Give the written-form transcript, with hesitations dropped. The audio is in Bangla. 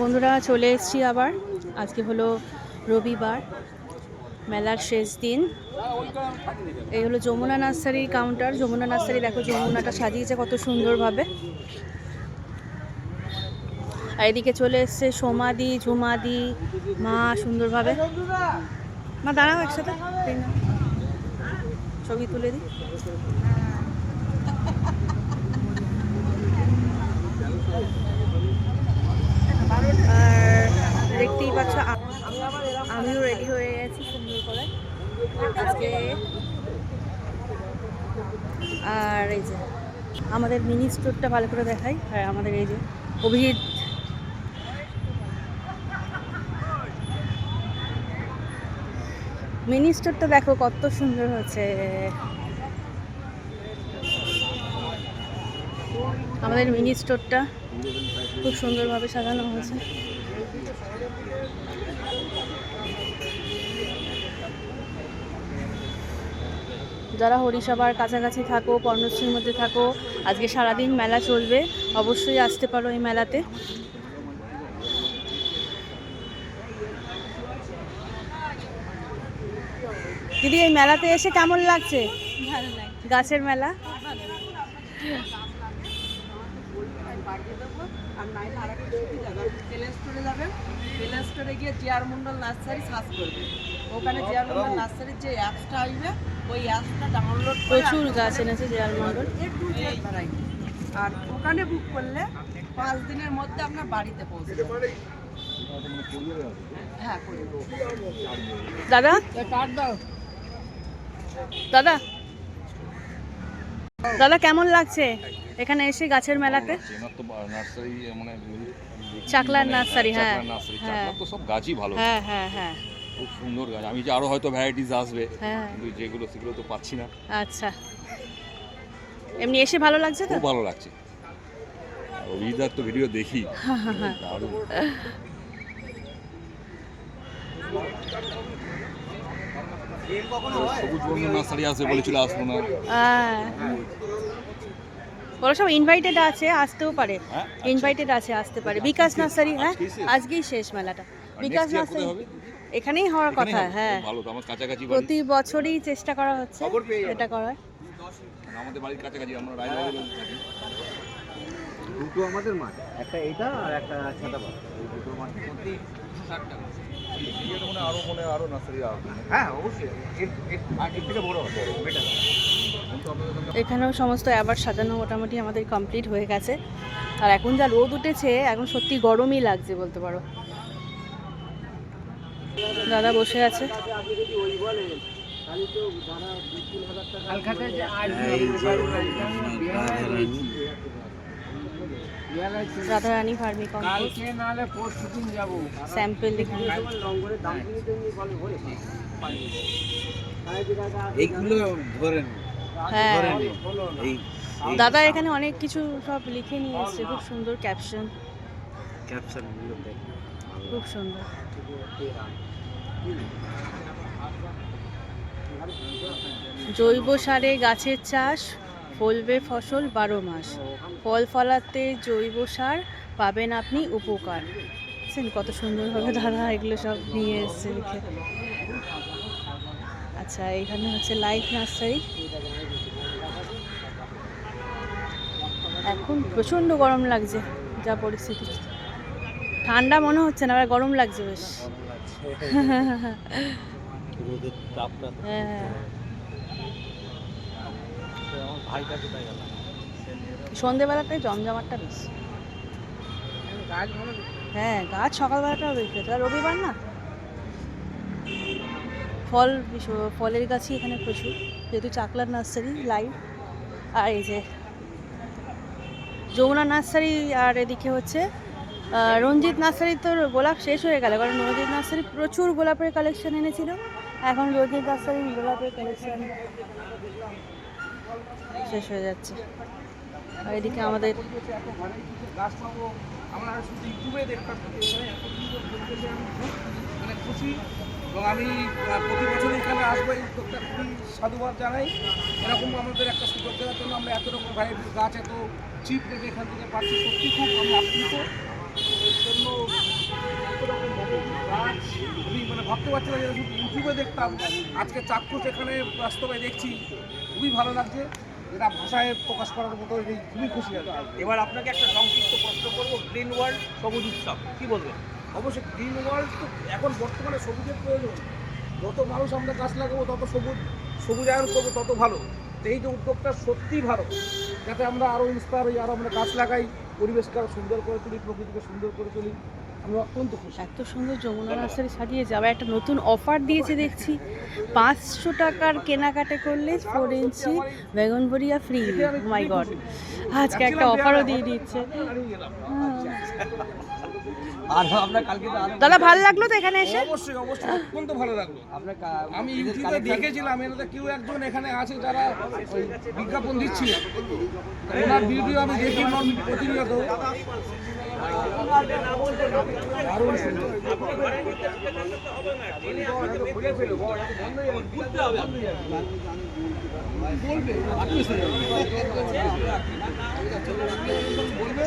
বন্ধুরা চলে এসেছি আবার। আজকে হলো রবিবার, মেলার শেষ দিন। এই হলো Jamuna nursery counter. Jamuna nursery, দেখো যমুনাটা সাজিয়েছে কত সুন্দরভাবে। আর এদিকে চলে এসছে সোমাদি, ঝুমাদি, মা সুন্দরভাবে। মা দাঁড়াও একসাথে, ছবি তুলে দিই। আর দেখতেই পাচ্ছ আমিও রেডি হয়ে গেছি সুন্দর করে আজকে। আর এই যে আমাদের মিনি স্টোরটা ভালো করে দেখাই। আর আমাদের এই যে অভিজিৎ মিনি স্টোরটা দেখো কত সুন্দর হচ্ছে। আমাদের মিনি স্টোরটা খুব সুন্দরভাবে সাজানো হয়েছে। যারা হরিসভার কাছাকাছি থাকো, কর্ণশ্রীর মধ্যে থাকো, আজকে সারাদিন মেলা চলবে, অবশ্যই আসতে পারো এই মেলাতে। দিদি এই মেলাতে এসে কেমন লাগছে? ভালো লাগছে, গাছের মেলা। প্লে স্টোরে গিয়ে জিআর মন্ডল নার্সারি সার্চ করবে, ওখানে জিআর মন্ডল নার্সারির যে অ্যাপসটা আসবে ওই অ্যাপসটা ডাউনলোড করে প্রচুর গাছ এনেছে জিআর মন্ডল। আর ওখানে বুক করলে 5 দিনের মধ্যে আপনার বাড়িতে পৌঁছে যাবে। হ্যাঁ, দাদা দাদা দাদা কেমন লাগছে এখানে এসে গাছের মেলাতে? চাকলার নার্সারি, হ্যাঁ হ্যাঁ, তো সব গাছই ভালো, হ্যাঁ হ্যাঁ হ্যাঁ, খুব সুন্দর গাছ। আমি যে আরো হয়তো ভ্যারাইটিস আসবে, কিন্তু যেগুলো সেগুলো তো পাচ্ছি না। আচ্ছা, এমনি এসে ভালো লাগছে তো? খুব ভালো লাগছে। অভিজিৎদার তো ভিডিও দেখি, দারুণ। সবুজ বন্ধু নার্সারি আসবে বলেছিল, আসবো না। ওরা সব ইনভাইটেড আছে, আসতেও পারে। ইনভাইটেড আছে, আসতে পারে। বিকাশ নার্সারি, হ্যাঁ আজকেই শেষ মেলাটা। বিকাশ নার্সারি এখানেই হওয়ার কথা। হ্যাঁ, ভালো তো, আমার কাছাকাছি প্রতি বছরই চেষ্টা করা হচ্ছে এটা করার। আমাদের বাড়ির কাছাকাছি, আমরা রায়গঞ্জে থাকি। দুটো আমাদের মাঠ, একটা এটা আর একটা ছাতাবাদ। এই দুটো মাঠের মধ্যে 60 টাকা। আরো নার্সারি আসবে। হ্যাঁ অবশ্যই, এর থেকে বড় হবে, বেটার। এখানেও সমস্ত অ্যাবার সাজানো মোটামুটি আমাদের কমপ্লিট হয়ে গেছে। আর এখন যা রোদ উঠেছে, এখন সত্যি গরমই লাগছে বলতে পারো। দাদা বসে আছে। রাধারানী ভার্মি কম্পোস্ট স্যাম্পল এখানে। এইগুলো ধরেন। হ্যাঁ, দাদা এখানে অনেক কিছু সব লিখে নিয়ে এসছে, খুব সুন্দর ক্যাপশন। খুব সুন্দর। জৈব সারে গাছের চাষ, ফলবে ফসল 12 মাস। ফল ফলাতে জৈব সার পাবেন আপনি উপকার। কত সুন্দরভাবে দাদা এগুলো সব নিয়ে এসছে লিখে। আচ্ছা, এখানে হচ্ছে লাইফ নার্সারি। এখন প্রচণ্ড গরম লাগছে, যা পরিস্থিতি। ঠান্ডা মনে হচ্ছে না, আবার গরম লাগছে বেশ। হ্যাঁ, সন্ধেবেলাটাই জমজমাটটা বেশি। হ্যাঁ, গাছ সকালবেলাটাও বেশি, রবিবার না। ফলের গাছই এখানে প্রচুর, যেহেতু চাকলার নার্সারি লাইভ। আর এই যে যমুনা নার্সারি, আর এদিকে হচ্ছে রঞ্জিত নার্সারি। তো গোলাপ শেষ হয়ে গেল, কারণ রঞ্জিত নার্সারি প্রচুর গোলাপের কালেকশন এনেছিল। এখন রঞ্জিত নার্সারি গোলাপের কালেকশন শেষ হয়ে যাচ্ছে। আর এদিকে আমাদের এবং আমি প্রতি বছর এখানে আসবো, এই উদ্যোগটা খুবই সাধুবাদ জানাই। এরকম আমাদের একটা সুযোগ দেওয়ার জন্য আমরা এত রকম ভ্যারাইটির গাছ এত চিপ রেটে এখান থেকে পাচ্ছি, সত্যি খুব আমি আপ্লুত। এর জন্য এত রকম ভ্যারাইটির গাছ আমি মানে ভাবতে পারছি না, যেটা শুধু ইউটিউবে দেখতাম, আজকে চাক্ষুষ এখানে বাস্তবে দেখছি, খুবই ভালো লাগছে। এটা ভাষায় প্রকাশ করার মতো এই খুবই খুশি লাগে। এবার আপনাকে একটা সংক্ষিপ্ত প্রশ্ন করবো, গ্রিন ওয়ার্ল্ড সবুজ উৎসব কি বলবেন? অবশ্যই গ্রিন ওয়ার্ল্ড তো এখন বর্তমানে সবুজের প্রয়োজন। যত মানুষ আমরা গাছ লাগাবো তত সবুজায়ন করবো তত ভালো। তো এই যে উদ্যোগটা সত্যিই ভালো, যাতে আমরা আরও ইন্সপায়ার হই, আরও আমরা গাছ লাগাই, পরিবেশকে আরও সুন্দর করে তুলি, প্রকৃতিকে সুন্দর করে তুলি। আমি অত্যন্ত খুশি। এত সুন্দর যমুনা নার্সারি সাজিয়ে যাওয়া, একটা নতুন অফার দিয়েছে দেখছি, 500 টাকার কেনাকাটা করলে 4 ইঞ্চি বেগুনবড়িয়া ফ্রি। মাই গড, আজকে একটা অফারও দিয়ে দিচ্ছে। আর আমরা কালকে তো দাদা ভালো লাগলো তো এখানে এসে? অবশ্যই অবশ্যই অত্যন্ত ভালো লাগলো। আপনার আমি ইউটিউবে দেখেছিলাম এনাদের কেউ একজন এখানে আছে যারা ওই বিজ্ঞাপন দিচ্ছিলেন, ওনার ভিডিও আমি দেখি প্রতিনিয়ত। দারুণ সুন্দর। বলবে